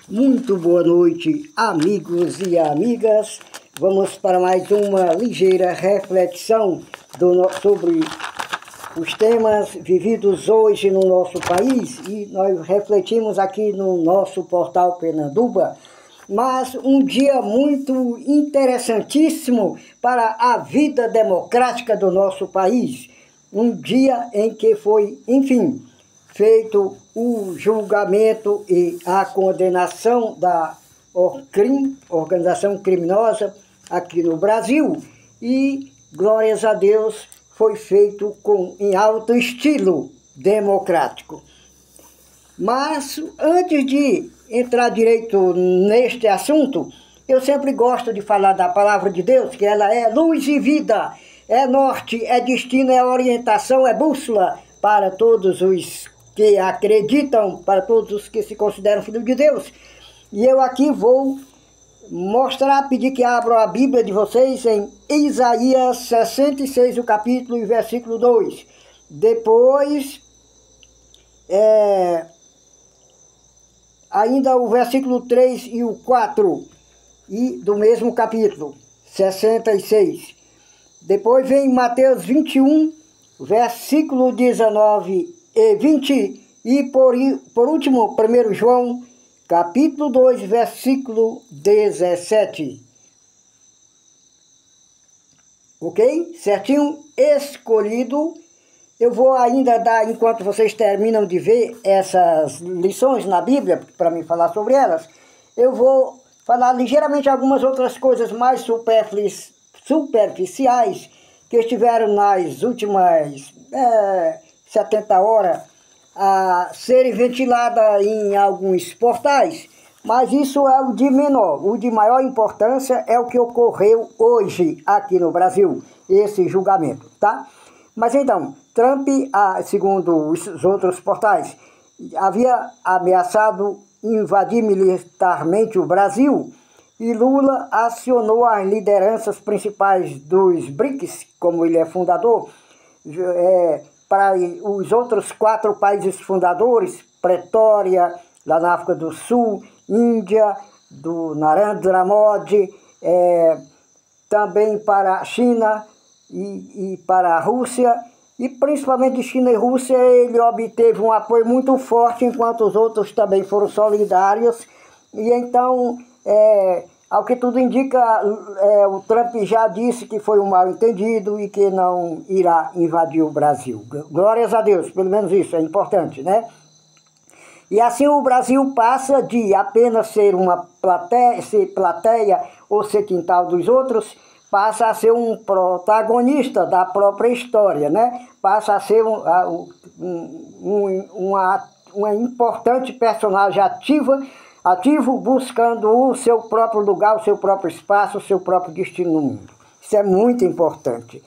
Muito boa noite, amigos e amigas. Vamos para mais uma ligeira reflexão sobre os temas vividos hoje no nosso país. E nós refletimos aqui no nosso portal Penanduba. Mas um dia muito interessantíssimo para a vida democrática do nosso país. Um dia em que foi, enfim, feito o julgamento e a condenação da organização criminosa aqui no Brasil. E, glórias a Deus, foi feito em alto estilo democrático. Mas, antes de entrar direito neste assunto, eu sempre gosto de falar da palavra de Deus, que ela é luz e vida, é norte, é destino, é orientação, é bússola para todos os que acreditam, para todos os que se consideram filhos de Deus. E eu aqui vou mostrar, pedir que abram a Bíblia de vocês em Isaías 66, o capítulo e versículo 2. Depois, ainda o versículo 3 e o 4, e do mesmo capítulo, 66. Depois vem Mateus 21, versículo 19 e 20, e por último, 1 João, capítulo 2, versículo 17. Ok? Certinho? Escolhido. Eu vou ainda dar, enquanto vocês terminam de ver essas lições na Bíblia, para mim falar sobre elas, eu vou falar ligeiramente algumas outras coisas mais superficiais que estiveram nas últimas 70 horas a serem ventiladas em alguns portais, mas isso é o de menor. O de maior importância é o que ocorreu hoje aqui no Brasil, esse julgamento, tá? Mas então, Trump, segundo os outros portais, havia ameaçado invadir militarmente o Brasil, e Lula acionou as lideranças principais dos BRICS, como ele é fundador, para os outros 4 países fundadores, Pretória, lá na África do Sul, Índia, do Narendra Modi, também para a China e para a Rússia, e principalmente de China e Rússia ele obteve um apoio muito forte, enquanto os outros também foram solidários. E então, ao que tudo indica, o Trump já disse que foi um mal-entendido e que não irá invadir o Brasil. Glórias a Deus, pelo menos isso é importante, né? E assim o Brasil passa de apenas ser uma plateia ou ser quintal dos outros, passa a ser um protagonista da própria história, né? Passa a ser uma importante personagem ativo, buscando o seu próprio lugar, o seu próprio espaço, o seu próprio destino no mundo. Isso é muito importante.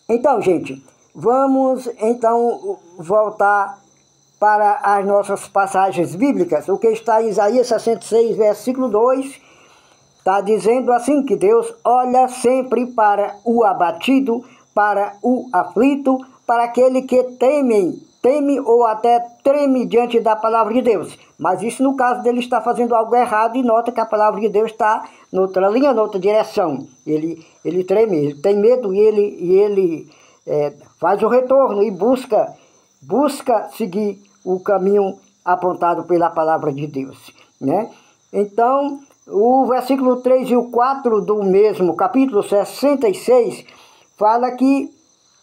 Então, gente, vamos então voltar para as nossas passagens bíblicas. O que está em Isaías 66, versículo 2, está dizendo assim que Deus olha sempre para o abatido, para o aflito, para aquele que teme ou até treme diante da palavra de Deus. Mas isso no caso dele está fazendo algo errado, e nota que a palavra de Deus está noutra linha, noutra direção. Ele treme, ele tem medo, e ele faz o retorno e busca seguir o caminho apontado pela palavra de Deus, né? Então, o versículo 3 e o 4 do mesmo capítulo 66 fala que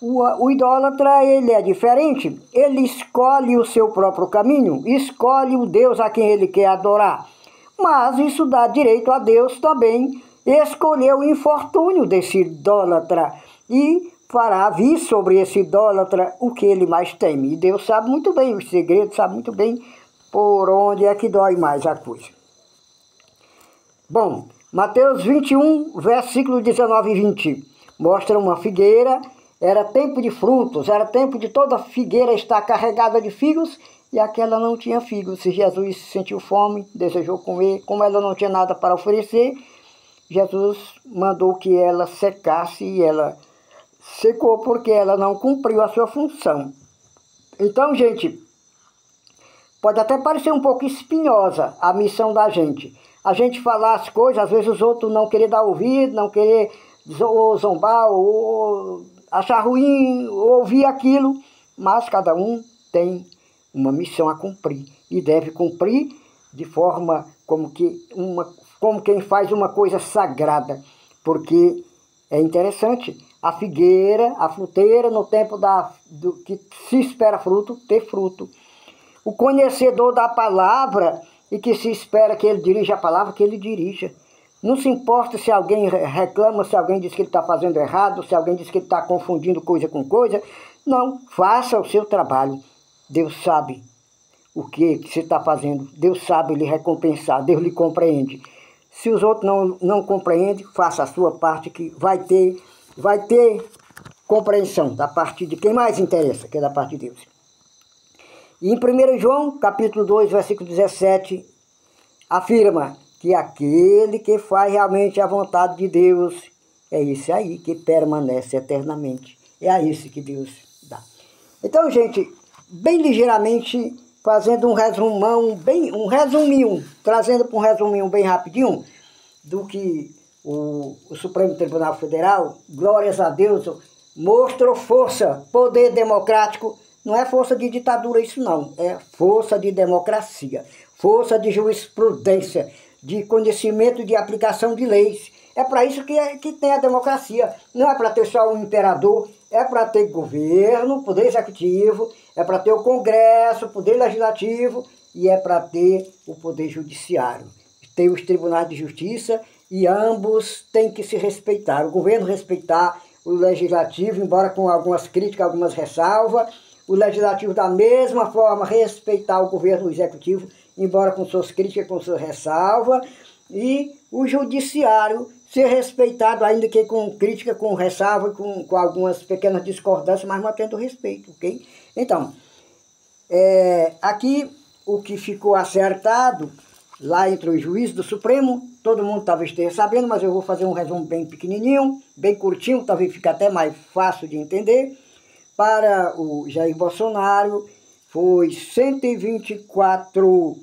o idólatra, ele é diferente. Ele escolhe o seu próprio caminho, escolhe o Deus a quem ele quer adorar. Mas isso dá direito a Deus também escolher o infortúnio desse idólatra e fará vir sobre esse idólatra o que ele mais teme. E Deus sabe muito bem os segredos, sabe muito bem por onde é que dói mais a coisa. Bom, Mateus 21, versículo 19 e 20, mostra uma figueira. Era tempo de frutos, era tempo de toda figueira estar carregada de figos, e aquela não tinha figos. E Jesus sentiu fome, desejou comer. Como ela não tinha nada para oferecer, Jesus mandou que ela secasse, e ela secou porque ela não cumpriu a sua função. Então, gente, pode até parecer um pouco espinhosa a missão da gente. A gente falar as coisas, às vezes os outros não querer dar ouvido, não querer zombar, ou achar ruim, ou ouvir aquilo, mas cada um tem uma missão a cumprir e deve cumprir de forma como quem faz uma coisa sagrada, porque é interessante a figueira, a fruteira, no tempo do que se espera fruto, ter fruto. O conhecedor da palavra e que se espera que ele dirija a palavra, que ele dirija. Não se importa se alguém reclama, se alguém diz que ele está fazendo errado, se alguém diz que ele está confundindo coisa com coisa. Não, faça o seu trabalho. Deus sabe o que você está fazendo. Deus sabe lhe recompensar, Deus lhe compreende. Se os outros não compreendem, faça a sua parte, que vai ter compreensão da parte de quem mais interessa, que é da parte de Deus. E em 1 João, capítulo 2, versículo 17, afirma que aquele que faz realmente a vontade de Deus é esse aí que permanece eternamente. É a esse que Deus dá. Então, gente, bem ligeiramente, fazendo um resumão, um resuminho, trazendo para um resuminho bem rapidinho, do que o Supremo Tribunal Federal, glórias a Deus, mostrou força, poder democrático. Não é força de ditadura isso não, é força de democracia, força de jurisprudência, de conhecimento de aplicação de leis. É para isso que tem a democracia. Não é para ter só um imperador, é para ter governo, poder executivo, é para ter o Congresso, poder legislativo, e é para ter o poder judiciário. Tem os tribunais de justiça e ambos têm que se respeitar. O governo respeitar o legislativo, embora com algumas críticas, algumas ressalvas. O legislativo, da mesma forma, respeitar o governo executivo, embora com suas críticas, com suas ressalvas. E o judiciário ser respeitado, ainda que com crítica, com ressalva, com algumas pequenas discordâncias, mas mantendo o respeito, ok? Então, aqui o que ficou acertado lá entre os juízes do Supremo, todo mundo talvez esteja sabendo, mas eu vou fazer um resumo bem pequenininho, bem curtinho, talvez fique até mais fácil de entender. Para o Jair Bolsonaro, foi 124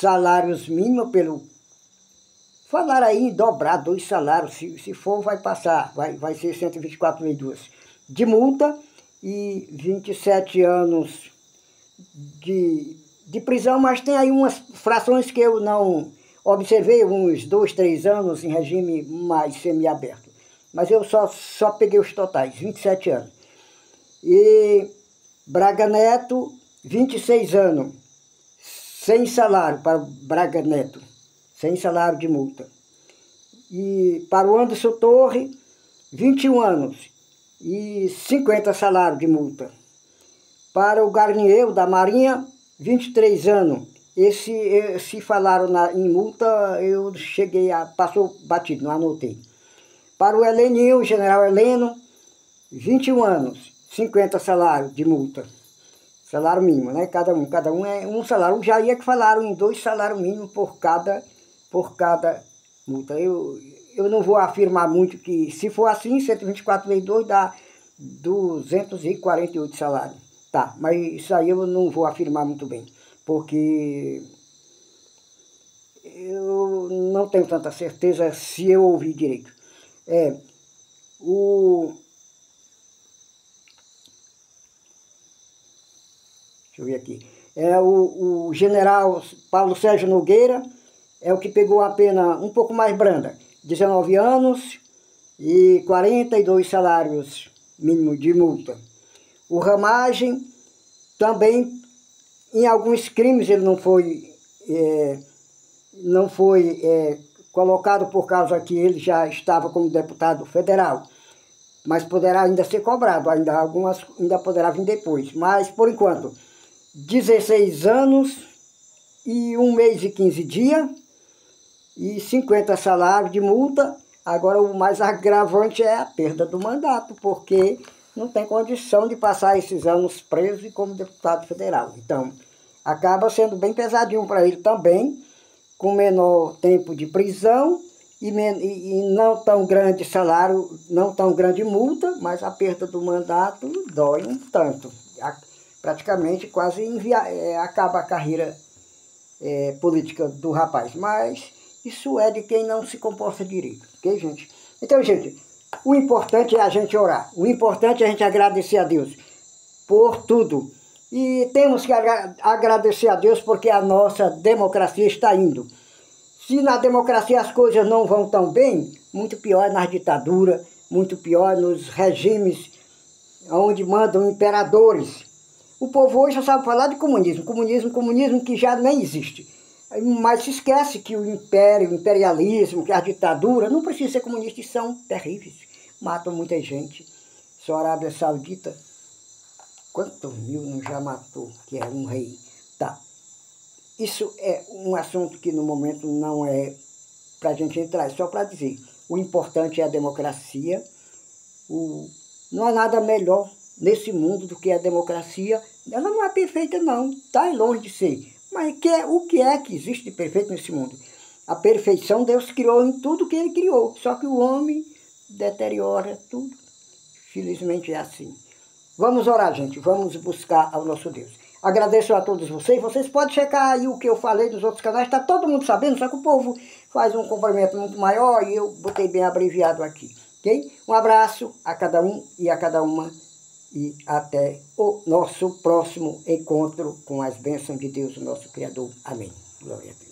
salários mínimos pelo... Falaram aí em dobrar 2 salários, se for vai passar, vai ser 124,2 de multa e 27 anos de prisão, mas tem aí umas frações que eu não observei, uns 2, 3 anos em regime mais semiaberto. Mas eu só peguei os totais, 27 anos. E Braga Neto, 26 anos, sem salário para Braga Neto, sem salário de multa. E para o Anderson Torres, 21 anos e 50 salários de multa. Para o Garnier, da Marinha, 23 anos. Se falaram em multa, eu passou batido, não anotei. Para o Heleninho, o general Heleno, 21 anos, 50 salários de multa. Salário mínimo, né? Cada um é um salário. O Jair é que falaram em 2 salários mínimos por cada multa. Eu não vou afirmar muito que, se for assim, 124 vezes 2 dá 248 salários. Tá, mas isso aí eu não vou afirmar muito bem, porque eu não tenho tanta certeza se eu ouvi direito. Deixa eu ver aqui. O general Paulo Sérgio Nogueira é o que pegou a pena um pouco mais branda, 19 anos e 42 salários mínimos de multa. O Ramagem também, em alguns crimes, ele não foi colocado por causa que ele já estava como deputado federal, mas poderá ainda ser cobrado, algumas ainda poderá vir depois. Mas, por enquanto, 16 anos e 1 mês e 15 dias e 50 salários de multa. Agora, o mais agravante é a perda do mandato, porque não tem condição de passar esses anos preso e como deputado federal. Então, acaba sendo bem pesadinho para ele também, com menor tempo de prisão e não tão grande salário, não tão grande multa, mas a perda do mandato dói um tanto. praticamente quase acaba a carreira política do rapaz. Mas isso é de quem não se comporta direito, ok, gente? Então, gente, o importante é a gente orar. O importante é a gente agradecer a Deus por tudo. E temos que agradecer a Deus porque a nossa democracia está indo. Se na democracia as coisas não vão tão bem, muito pior é nas ditaduras, muito pior nos regimes onde mandam imperadores. O povo hoje só sabe falar de comunismo, comunismo que já nem existe. Mas se esquece que o império, o imperialismo, que a ditadura, não precisa ser comunista, e são terríveis. Matam muita gente. Só a Arábia Saudita, quantos mil não já matou, que é um rei? Tá. Isso é um assunto que no momento não é para a gente entrar, é só para dizer. O importante é a democracia. Não há nada melhor nesse mundo do que a democracia. Ela não é perfeita não, está longe de ser. Mas o que é que existe de perfeito nesse mundo? A perfeição Deus criou em tudo que Ele criou. Só que o homem deteriora tudo. Felizmente é assim. Vamos orar, gente. Vamos buscar ao nosso Deus. Agradeço a todos vocês. Vocês podem checar aí o que eu falei nos outros canais. Está todo mundo sabendo, só que o povo faz um comprimento muito maior e eu botei bem abreviado aqui. Ok? Um abraço a cada um e a cada uma. E até o nosso próximo encontro com as bênçãos de Deus, o nosso Criador. Amém. Glória a Deus.